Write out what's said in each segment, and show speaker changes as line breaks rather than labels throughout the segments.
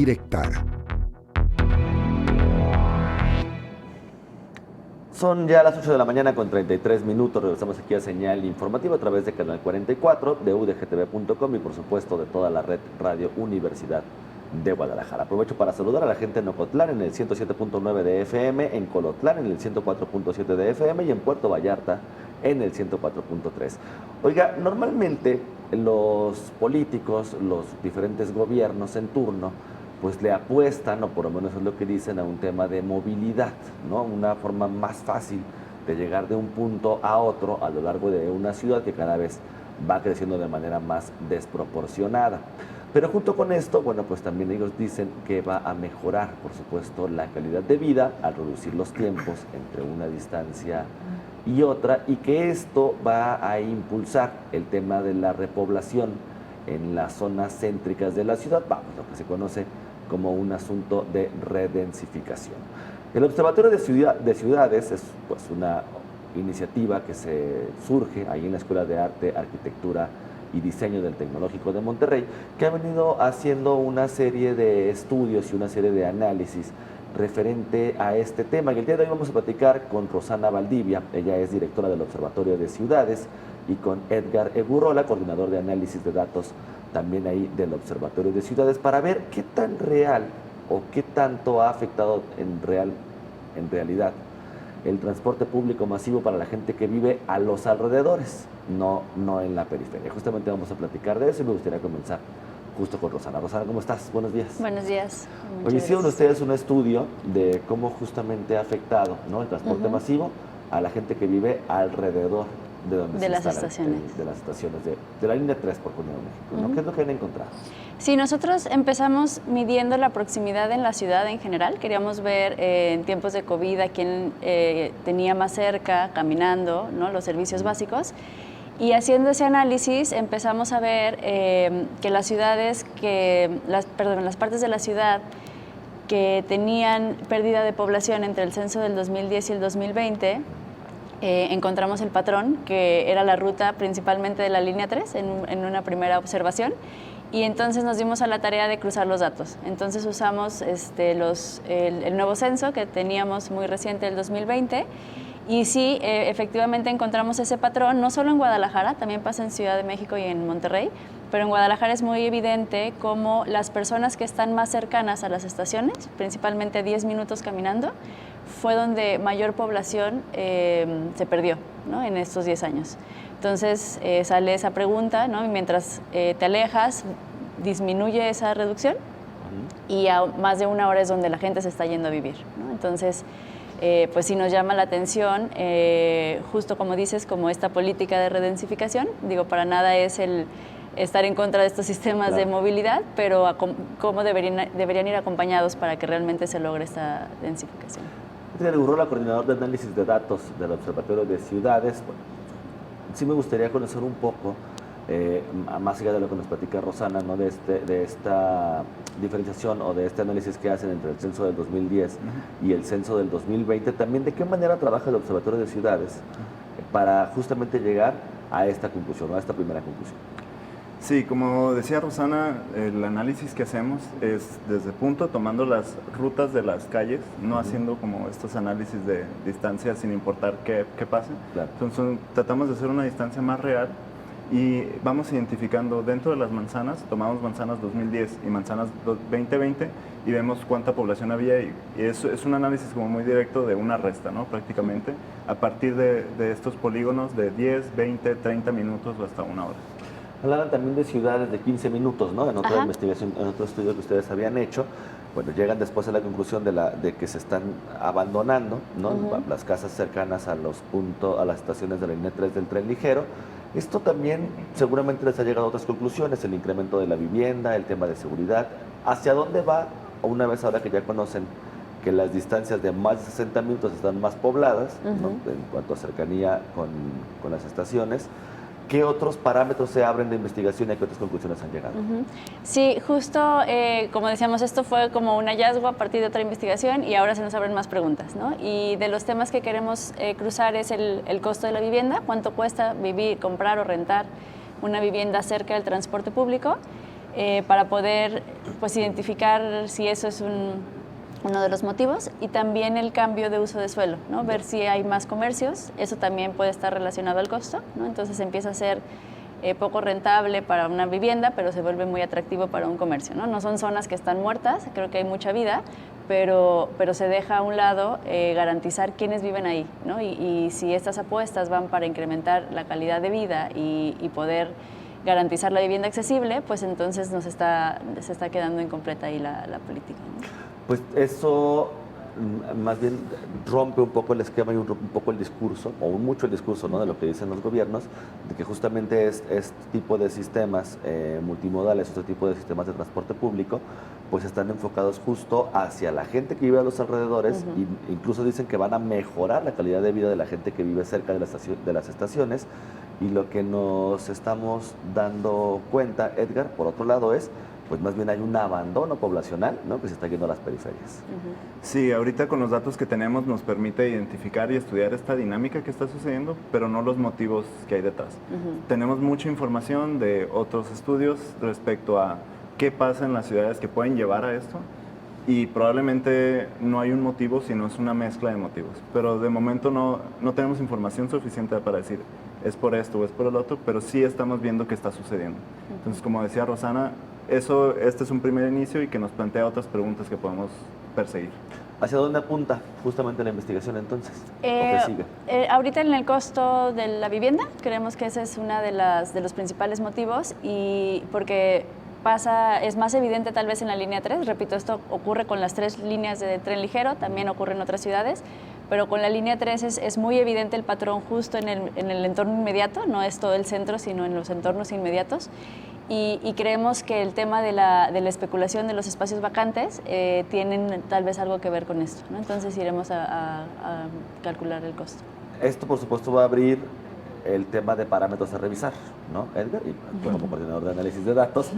Directa.
Son ya las 8 de la mañana con 33 minutos. Regresamos aquí a Señal Informativa a través de Canal 44, de udgtv.com y por supuesto de toda la red Radio Universidad de Guadalajara. Aprovecho para saludar a la gente en Ocotlán en el 107.9 de FM, en Colotlán en el 104.7 de FM y en Puerto Vallarta en el 104.3. Oiga, normalmente los políticos, los diferentes gobiernos en turno, pues le apuestan, o por lo menos es lo que dicen, a un tema de movilidad, ¿no? Una forma más fácil de llegar de un punto a otro a lo largo de una ciudad que cada vez va creciendo de manera más desproporcionada. Pero junto con esto, bueno, pues también ellos dicen que va a mejorar, por supuesto, la calidad de vida al reducir los tiempos entre una distancia y otra, y que esto va a impulsar el tema de la repoblación en las zonas céntricas de la ciudad, vamos, lo que se conoce como un asunto de redensificación. El Observatorio de Ciudades es pues una iniciativa que se surge ahí en la Escuela de Arte, Arquitectura y Diseño del Tecnológico de Monterrey, que ha venido haciendo una serie de estudios y una serie de análisis referente a este tema. Y el día de hoy vamos a platicar con Rosana Valdivia, ella es directora del Observatorio de Ciudades, y con Edgar Egurrola, coordinador de análisis de datos también ahí del Observatorio de Ciudades, para ver qué tan real o qué tanto ha afectado en realidad el transporte público masivo para la gente que vive a los alrededores, no en la periferia. Justamente vamos a platicar de eso y me gustaría comenzar justo con Rosana. Rosana, ¿cómo estás? Buenos días.
Buenos días.
Hoy hicieron ustedes un estudio de cómo justamente ha afectado, ¿no?, el transporte masivo a la gente que vive alrededor de donde
de
se
las
instalan,
estaciones.
de las estaciones de la línea 3, por poner un ejemplo, ¿no? ¿Qué es lo que han encontrado?
Sí, nosotros empezamos midiendo la proximidad en la ciudad en general. Queríamos ver en tiempos de COVID a quién tenía más cerca, caminando, ¿no?, los servicios básicos. Y haciendo ese análisis empezamos a ver que las ciudades, las partes de la ciudad que tenían pérdida de población entre el censo del 2010 y el 2020, encontramos el patrón, que era la ruta principalmente de la línea 3 en una primera observación, y entonces nos dimos a la tarea de cruzar los datos. Entonces usamos el nuevo censo que teníamos muy reciente, el 2020, y sí, efectivamente encontramos ese patrón, no solo en Guadalajara, también pasa en Ciudad de México y en Monterrey, pero en Guadalajara es muy evidente cómo las personas que están más cercanas a las estaciones, principalmente 10 minutos caminando, fue donde mayor población se perdió, ¿no?, en estos 10 años. Entonces sale esa pregunta, ¿no?, y mientras te alejas, disminuye esa reducción y a más de una hora es donde la gente se está yendo a vivir, ¿no? Entonces, pues sí nos llama la atención, justo como dices, como esta política de redensificación. Digo, para nada es el estar en contra de estos sistemas de movilidad, pero cómo deberían ir acompañados para que realmente se logre esta densificación.
Edgar Egurrola, coordinador de análisis de datos del Observatorio de Ciudades. Bueno, sí me gustaría conocer un poco, más allá de lo que nos platica Rosana, ¿no?, de esta diferenciación o de este análisis que hacen entre el censo del 2010 y el censo del 2020, también de qué manera trabaja el Observatorio de Ciudades para justamente llegar a esta conclusión, a esta primera conclusión.
Sí, como decía Rosana, el análisis que hacemos es desde punto, tomando las rutas de las calles, no haciendo como estos análisis de distancia sin importar qué pase.
Claro.
Entonces tratamos de hacer una distancia más real y vamos identificando dentro de las manzanas, tomamos manzanas 2010 y manzanas 2020 y vemos cuánta población había, y eso es un análisis como muy directo de una resta, ¿no?, prácticamente, a partir de estos polígonos de 10, 20, 30 minutos o hasta una hora.
Hablaban también de ciudades de 15 minutos, ¿no?, en otra investigación, en otro estudio que ustedes habían hecho. Bueno, llegan después a la conclusión de que se están abandonando, ¿no?, las casas cercanas a las estaciones de la línea 3 del tren ligero. Esto también seguramente les ha llegado a otras conclusiones, el incremento de la vivienda, el tema de seguridad. ¿Hacia dónde va, una vez ahora que ya conocen que las distancias de más de 60 minutos están más pobladas, ¿no?, en cuanto a cercanía con las estaciones? ¿Qué otros parámetros se abren de investigación y a qué otras conclusiones han llegado?
Sí, justo como decíamos, esto fue como un hallazgo a partir de otra investigación y ahora se nos abren más preguntas, ¿no? Y de los temas que queremos cruzar es el costo de la vivienda, cuánto cuesta vivir, comprar o rentar una vivienda cerca del transporte público. para poder pues, identificar si eso es uno de los motivos, y también el cambio de uso de suelo, ¿no? Ver si hay más comercios, eso también puede estar relacionado al costo, ¿no? Entonces empieza a ser poco rentable para una vivienda, pero se vuelve muy atractivo para un comercio, ¿no? No son zonas que están muertas, creo que hay mucha vida, pero se deja a un lado garantizar quiénes viven ahí, ¿no? Y si estas apuestas van para incrementar la calidad de vida y poder garantizar la vivienda accesible, pues entonces se está quedando incompleta ahí la política, ¿no?
Pues eso más bien rompe un poco el esquema y un poco el discurso, o mucho el discurso, ¿no?, de lo que dicen los gobiernos, de que justamente este tipo de sistemas multimodales, este tipo de sistemas de transporte público, pues están enfocados justo hacia la gente que vive a los alrededores, e incluso dicen que van a mejorar la calidad de vida de la gente que vive cerca de las estaciones, y lo que nos estamos dando cuenta, Edgar, por otro lado, es pues más bien hay un abandono poblacional, ¿no?, que se está yendo a las periferias.
Sí, ahorita con los datos que tenemos nos permite identificar y estudiar esta dinámica que está sucediendo, pero no los motivos que hay detrás. Tenemos mucha información de otros estudios respecto a qué pasa en las ciudades que pueden llevar a esto, y probablemente no hay un motivo, sino es una mezcla de motivos. Pero de momento no tenemos información suficiente para decir es por esto o es por el otro, pero sí estamos viendo que está sucediendo. Entonces, como decía Rosana, este es un primer inicio y que nos plantea otras preguntas que podemos perseguir.
¿Hacia dónde apunta justamente la investigación entonces? ¿O qué sigue?
Ahorita en el costo de la vivienda, creemos que ese es uno de los principales motivos, y porque es más evidente tal vez en la línea 3, repito, esto ocurre con las 3 líneas de tren ligero, también ocurre en otras ciudades, pero con la línea 3 es muy evidente el patrón justo en el entorno inmediato, no es todo el centro, sino en los entornos inmediatos. Y creemos que el tema de la especulación de los espacios vacantes tienen tal vez algo que ver con esto, ¿no? Entonces iremos a calcular el costo.
Esto, por supuesto, va a abrir el tema de parámetros a revisar, ¿no, Edgar? Y tú, como coordinador de análisis de datos,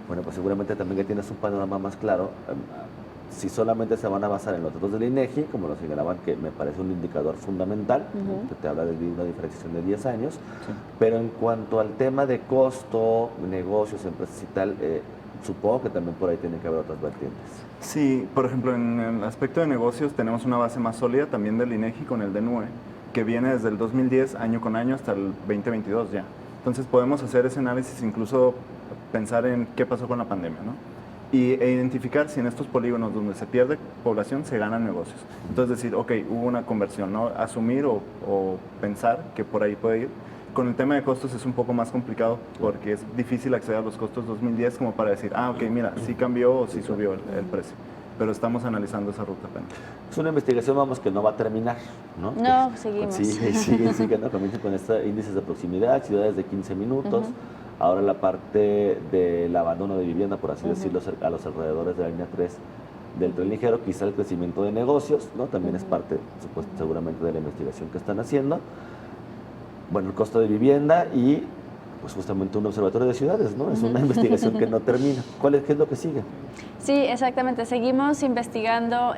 bueno, pues seguramente también que tienes un panorama más claro. Si solamente se van a basar en los datos del INEGI, como lo señalaban, que me parece un indicador fundamental, que te habla de una diferenciación de 10 años, pero en cuanto al tema de costo, negocios, empresas y tal, supongo que también por ahí tienen que haber otras vertientes.
Sí, por ejemplo, en el aspecto de negocios tenemos una base más sólida también del INEGI con el DNUE, que viene desde el 2010, año con año, hasta el 2022 ya. Entonces podemos hacer ese análisis, incluso pensar en qué pasó con la pandemia, ¿no? E identificar si en estos polígonos donde se pierde población se ganan negocios. Entonces decir, ok, hubo una conversión, ¿no? Asumir o pensar que por ahí puede ir. Con el tema de costos es un poco más complicado porque es difícil acceder a los costos 2010 como para decir, ok, mira, sí cambió o sí subió el precio. Pero estamos analizando esa ruta apenas.
Es una investigación, vamos, que no va a terminar, ¿no?
No, seguimos.
Sigue, ¿no? Comienza con estos índices de proximidad, ciudades de 15 minutos. Ahora la parte del abandono de vivienda, por así decirlo, a los alrededores de la línea 3 del tren ligero, quizá el crecimiento de negocios, ¿no? También es parte, seguramente, de la investigación que están haciendo. Bueno, el costo de vivienda y, pues justamente un observatorio de ciudades, ¿no? Es una investigación que no termina. ¿Qué es lo que sigue?
Sí, exactamente. Seguimos investigando,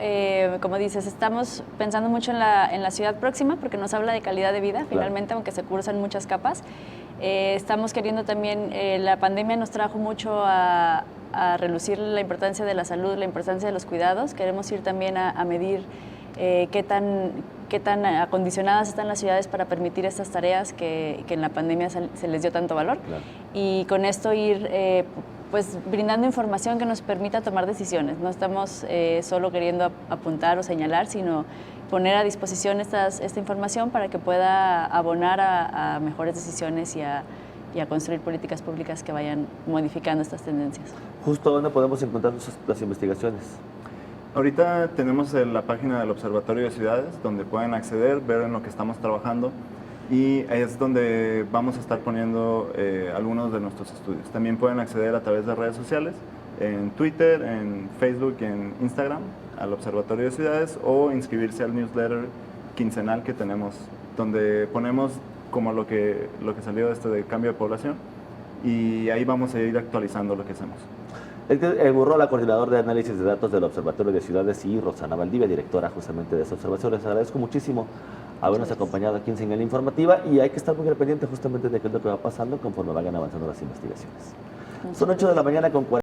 como dices, estamos pensando mucho en la ciudad próxima porque nos habla de calidad de vida, finalmente, aunque se cruzan muchas capas. Estamos queriendo también, la pandemia nos trajo mucho a relucir la importancia de la salud, la importancia de los cuidados. Queremos ir también a medir qué tan acondicionadas están las ciudades para permitir estas tareas que en la pandemia se les dio tanto valor. Claro. Y con esto ir pues brindando información que nos permita tomar decisiones. No estamos solo queriendo apuntar o señalar, sino poner a disposición esta información para que pueda abonar a mejores decisiones y a construir políticas públicas que vayan modificando estas tendencias.
¿Justo dónde podemos encontrar las investigaciones?
Ahorita tenemos la página del Observatorio de Ciudades, donde pueden acceder, ver en lo que estamos trabajando, y es donde vamos a estar poniendo algunos de nuestros estudios. También pueden acceder a través de redes sociales, en Twitter, en Facebook, en Instagram, al Observatorio de Ciudades, o inscribirse al newsletter quincenal que tenemos, donde ponemos como lo que salió de cambio de población, y ahí vamos a ir actualizando lo que hacemos.
Edgar Gurrola, coordinador de análisis de datos del Observatorio de Ciudades, y Rosana Valdivia, directora justamente de ese observatorio. Les agradezco muchísimo habernos acompañado aquí en Señal Informativa, y hay que estar muy al pendiente justamente de qué es lo que va pasando conforme vayan avanzando las investigaciones. Son 8 de la mañana con 40.